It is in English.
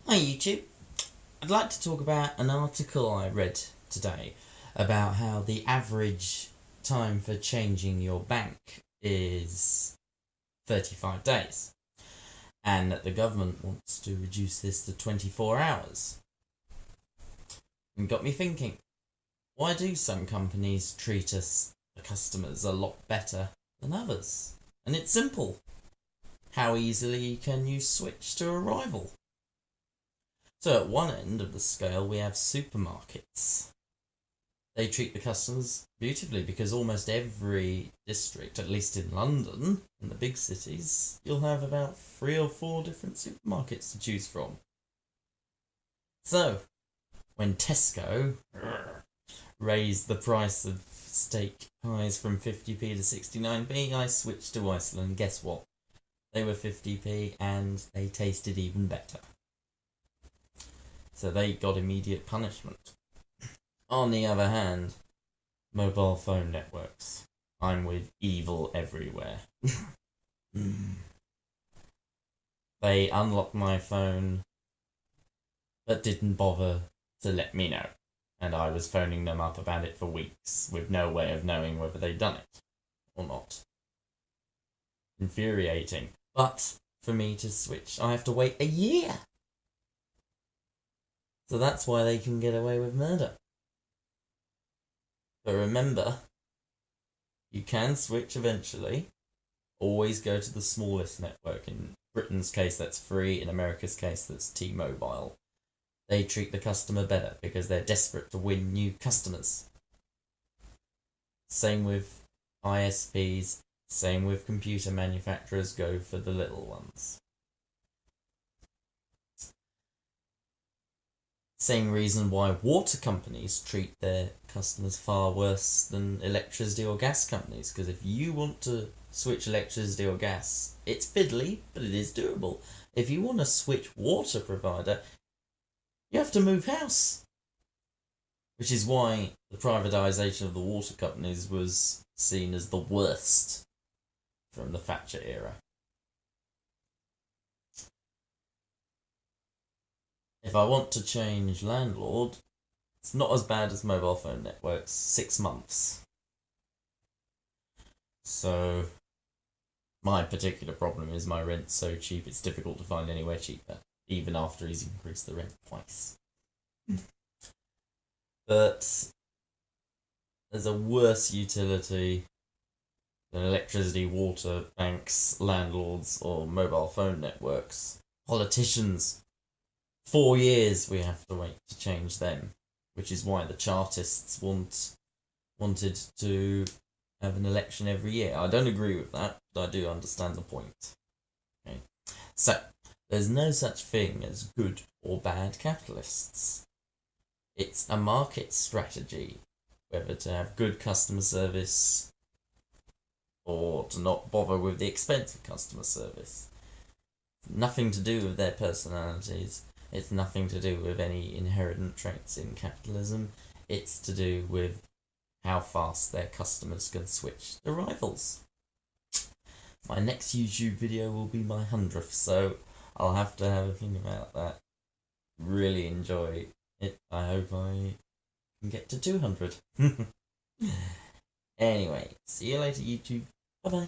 Hi YouTube. I'd like to talk about an article I read today about how the average time for changing your bank is 35 days and that the government wants to reduce this to 24 hours. It got me thinking, why do some companies treat us, the customers, a lot better than others? And it's simple. How easily can you switch to a rival? So at one end of the scale we have supermarkets. They treat the customers beautifully because almost every district, at least in London, in the big cities, you'll have about 3 or 4 different supermarkets to choose from. So, when Tesco raised the price of steak pies from 50p to 69p, I switched to Iceland. Guess what? They were 50p and they tasted even better. So they got immediate punishment. On the other hand, mobile phone networks. I'm with evil everywhere. They unlocked my phone, but didn't bother to let me know. And I was phoning them up about it for weeks, with no way of knowing whether they'd done it or not. Infuriating. But for me to switch, I have to wait a year. So that's why they can get away with murder. But remember, you can switch eventually. Always go to the smallest network. In Britain's case, that's Free. In America's case, that's T-Mobile. They treat the customer better because they're desperate to win new customers. Same with ISPs. Same with computer manufacturers. Go for the little ones. Same reason why water companies treat their customers far worse than electricity or gas companies, because if you want to switch electricity or gas, it's fiddly, but it is doable. If you want to switch water provider, you have to move house. Which is why the privatisation of the water companies was seen as the worst from the Thatcher era. If I want to change landlord, it's not as bad as mobile phone networks. 6 months. So my particular problem is my rent's so cheap it's difficult to find anywhere cheaper, even after he's increased the rent twice. But there's a worse utility than electricity, water, banks, landlords, or mobile phone networks. Politicians. 4 years we have to wait to change them, which is why the Chartists wanted to have an election every year. I don't agree with that, but I do understand the point. Okay. So, there's no such thing as good or bad capitalists. It's a market strategy, whether to have good customer service or to not bother with the expense of customer service. Nothing to do with their personalities. It's nothing to do with any inherent traits in capitalism. It's to do with how fast their customers can switch to rivals. My next YouTube video will be my 100th, so I'll have to have a think about that. Really enjoy it. I hope I can get to 200. Anyway, see you later YouTube. Bye bye.